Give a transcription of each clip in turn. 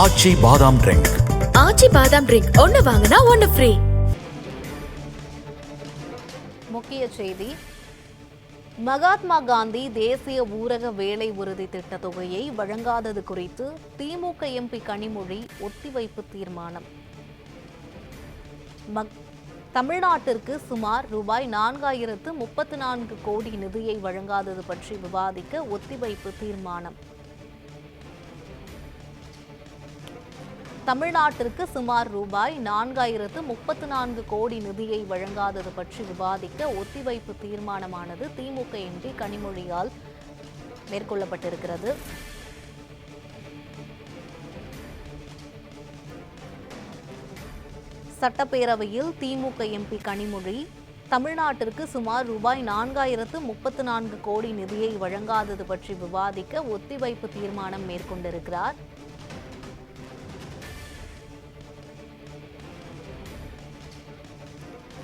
ஆச்சி பாதாம் ட்ரிங்க். ஆச்சி பாதாம் ட்ரிங்க் ஒன்னு வாங்கினா ஒன்னு ஃப்ரீ. முக்கிய செய்தி: மகாத்மா காந்தி தேசிய ஊரக வேலை உறுதி திட்ட தொகையை வழங்காதது குறித்து திமுக எம்பி கனிமொழி ஒத்திவைப்பு தீர்மானம். தமிழ்நாட்டிற்கு சுமார் ரூபாய் 4034 கோடி நிதியை வழங்காதது பற்றி விவாதிக்க ஒத்திவைப்பு தீர்மானம். தமிழ்நாட்டிற்கு சுமார் ரூபாய் 4034 கோடி நிதியை வழங்காதது பற்றி விவாதிக்க ஒத்திவைப்பு தீர்மானமானது திமுக எம்பி கனிமொழியால் மேற்கொள்ளப்பட்டிருக்கிறது. சட்டப்பேரவையில் திமுக எம்பி கனிமொழி தமிழ்நாட்டிற்கு சுமார் ரூபாய் 4034 கோடி நிதியை வழங்காதது பற்றி விவாதிக்க ஒத்திவைப்பு தீர்மானம் மேற்கொண்டிருக்கிறார்.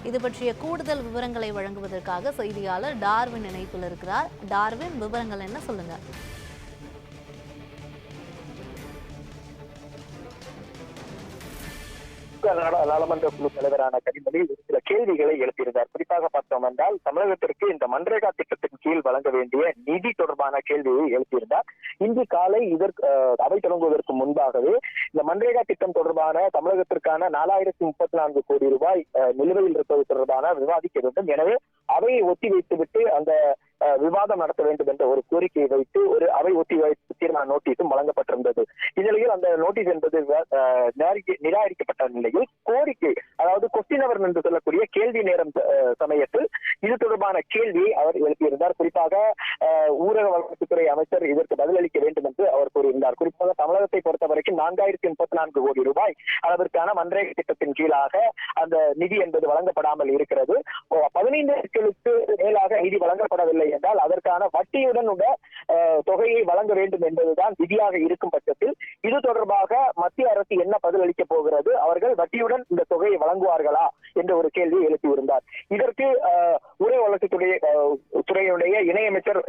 இது பற்றிய கூடுதல் விவரங்களை வழங்குவதற்காக செய்தியாளர் டார்வின் இணைப்பில் இருக்கிறார். டார்வின், விவரங்கள் என்ன, சொல்லுங்க. நாடாளுமன்ற குழு தலைவரான கனிமொழி சில கேள்விகளை எழுப்பியிருந்தார். குறிப்பாக பார்த்தோம் என்றால், தமிழகத்திற்கு இந்த மன்ரேகா திட்டத்தின் கீழ் வழங்க வேண்டிய நிதி தொடர்பான கேள்வியை எழுப்பியிருந்தார். இன்று காலை அவை தொடங்குவதற்கு முன்பாகவே இந்த மன்ரேகா திட்டம் தொடர்பான தமிழகத்திற்கான 4034 கோடி ரூபாய் நிலுவையில் இருப்பது தொடர்பான விவாதிக்க வேண்டும். எனவே அவையை ஒத்திவைத்துவிட்டு அந்த விவாதம் நடத்த வேண்டும் என்ற ஒரு கோரிக்கையை வைத்து ஒரு அவை ஒத்திவைப்பு தீர்மான நோட்டீஸும் வழங்கப்பட்டிருந்தது. இந்நிலையில் அந்த நோட்டீஸ் என்பது நிராகரிக்கப்பட்ட நிலையில் கோரிக்கை, அதாவது கொஸ்டின் அவர் என்று சொல்லக்கூடிய கேள்வி நேரம் சமயத்தில் இது தொடர்பான கேள்வியை அவர் எழுப்பியிருந்தார். குறிப்பாக ஊரக வளர்ச்சித்துறை அமைச்சர் இதற்கு பதிலளிக்க வேண்டும் என்று அவர் கூறியிருந்தார். குறிப்பாக தமிழகத்தை பொறுத்த வரைக்கும் 4034 கோடி ரூபாய் அளவிற்கான மன்ரேகா திட்டத்தின் கீழாக அந்த நிதி என்பது வழங்கப்படாமல் இருக்கிறது. 15 நாட்களுக்கு மேலாக நிதி வழங்கப்படவில்லை என்றால் அதற்கான வட்டியுடன் உள்ள தொகையை வழங்க வேண்டும் என்பதுதான் விதியாக இருக்கும் பட்சத்தில் இது தொடர்பாக மத்திய அரசு என்ன பதில் அளிக்கப் போகிறது, அவர்கள் வட்டியுடன் இந்த தொகையை வழங்குவார்களா என்ற ஒரு கேள்வியை எழுப்பியிருந்தார். இதற்கு ஊரக வளர்ச்சித்துறையுடைய இணையமைச்சர்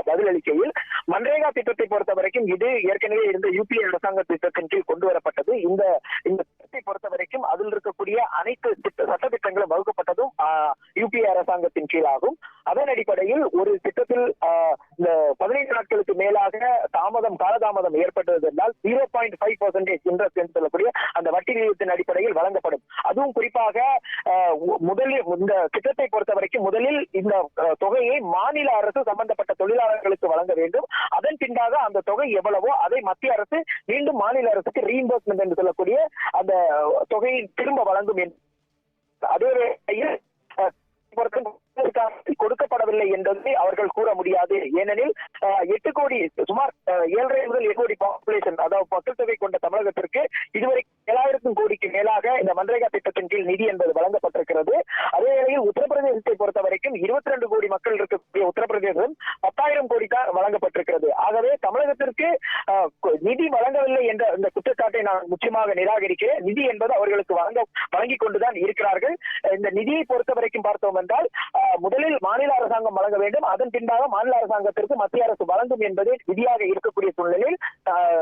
பதிலளிக்கையில், மன்ரேகா திட்டத்தை பொறுத்த வரைக்கும் இது ஏற்கனவே இருந்த யுபிஏ அரசாங்க திட்டத்தின் கீழ் கொண்டு வரப்பட்டது. இந்த திட்டத்தை பொறுத்த வரைக்கும் அதில் இருக்கக்கூடிய அனைத்து சட்ட திட்டங்களும் வகுக்கப்பட்டதும் யுபிஏ அரசாங்கத்தின் கீழாகும். அதன் அடிப்படையில் ஒரு திட்டத்தில் இந்த 15 நாட்களுக்கு மேலாக காலதாமதம் ஏற்பட்டது என்றால் 0.5% இன்ட்ரெஸ்ட் என்று சொல்லக்கூடிய அந்த வட்டி விகிதத்தின் அடிப்படையில் வழங்கப்படும். அதுவும் குறிப்பாக முதலில் இந்த திட்டத்தை பொறுத்த வரைக்கும் முதலில் இந்த தொகையை மாநில அரசு சம்பந்தப்பட்ட தொழிலாளர்களுக்கு வழங்க வேண்டும். அதன் பின்பாக அந்த தொகை எவ்வளவோ அதை மத்திய அரசு மீண்டும் மாநில அரசுக்கு ரீஇம்பர்ஸ்மெண்ட் என்று சொல்லக்கூடிய அந்த தொகையை திரும்ப வழங்கும். அதே வேளையில் கொடுக்கப்படவில்லை என்பதை அவர்கள் கூற முடியாது. ஏனெனில் 8 கோடி, சுமார் 7.5 முதல் 8 கோடி பாப்புலேஷன், அதாவது மக்கள் தொகை கொண்ட தமிழகத்திற்கு இதுவரை 7,000 கோடிக்கு மேலாக இந்த மன்ரேகா திட்டத்தின் கீழ் நிதி என்பது வழங்கப்பட்டிருக்கிறது. அதே வேளையில் உத்தரப்பிரதேசத்தை பொறுத்த வரைக்கும் 22 கோடி மக்கள் இருக்கக்கூடிய உத்தரப்பிரதேசம் 10,000 கோடி தான் வழங்கப்பட்டிருக்கிறது. ஆகவே தமிழகத்திற்கு நிதி வழங்கவில்லை என்ற இந்த குற்றச்சாட்டை நான் முக்கியமாக நிராகரிக்கிறேன். நிதி என்பது அவர்களுக்கு வழங்கிக் கொண்டுதான் இருக்கிறார்கள். இந்த நிதியை பொறுத்த வரைக்கும் பார்த்தோம் என்றால் முதலில் மாநில அரசாங்கம் வழங்க வேண்டும், அதன் பின்பாக மாநில அரசாங்கத்திற்கு மத்திய அரசு வழங்கும் என்பது விதியாக இருக்கக்கூடிய சூழ்நிலையில்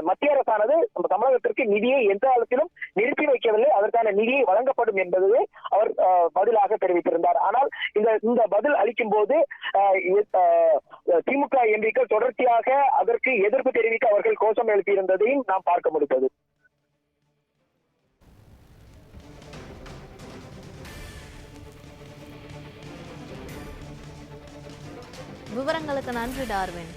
மத்திய அரசானது தமிழகத்திற்கு நிதியை எந்த காலத்திலும் நிறுத்தி வைக்கவில்லை. அதற்கான நிதியை வழங்கப்படும் என்பதை அவர் பதிலாக தெரிவித்திருந்தார். ஆனால் இந்த பதில் அளிக்கும் போது திமுக எம்பிக்கள் தொடர்ச்சியாக அதற்கு எதிர்ப்பு தெரிவிக்க அவர்கள் கோஷம் எழுப்பியிருந்ததையும் நாம் பார்க்க முடிந்தது. விவரங்களுக்கு நன்றி டார்வின்.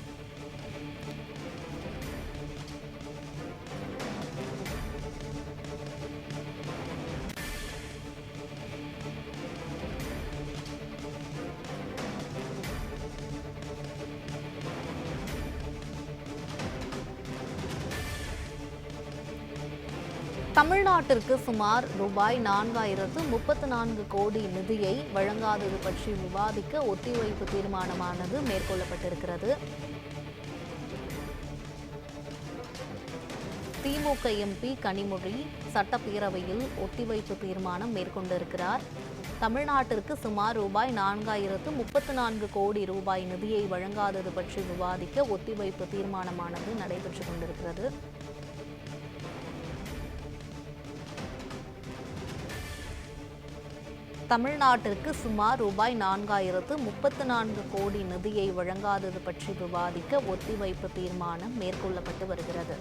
தமிழ்நாட்டிற்கு சுமார் ரூபாய் 4034 கோடி நிதியை வழங்காதது பற்றி விவாதிக்க ஒத்திவைப்பு தீர்மானமானது மேற்கொள்ளப்பட்டிருக்கிறது. திமுக எம்பி கனிமொழி சட்டப்பேரவையில் ஒத்திவைப்பு தீர்மானம் மேற்கொண்டிருக்கிறார். தமிழ்நாட்டிற்கு சுமார் ரூபாய் 4034 கோடி ரூபாய் நிதியை வழங்காதது பற்றி விவாதிக்க ஒத்திவைப்பு தீர்மானமானது நடைபெற்றுக் கொண்டிருக்கிறது. தமிழ்நாட்டிற்கு சுமார் ரூபாய் 4034 கோடி நிதியை வழங்காதது பற்றி விவாதிக்க ஒத்திவைப்பு தீர்மானம் மேற்கொள்ளப்பட்டு வருகிறது.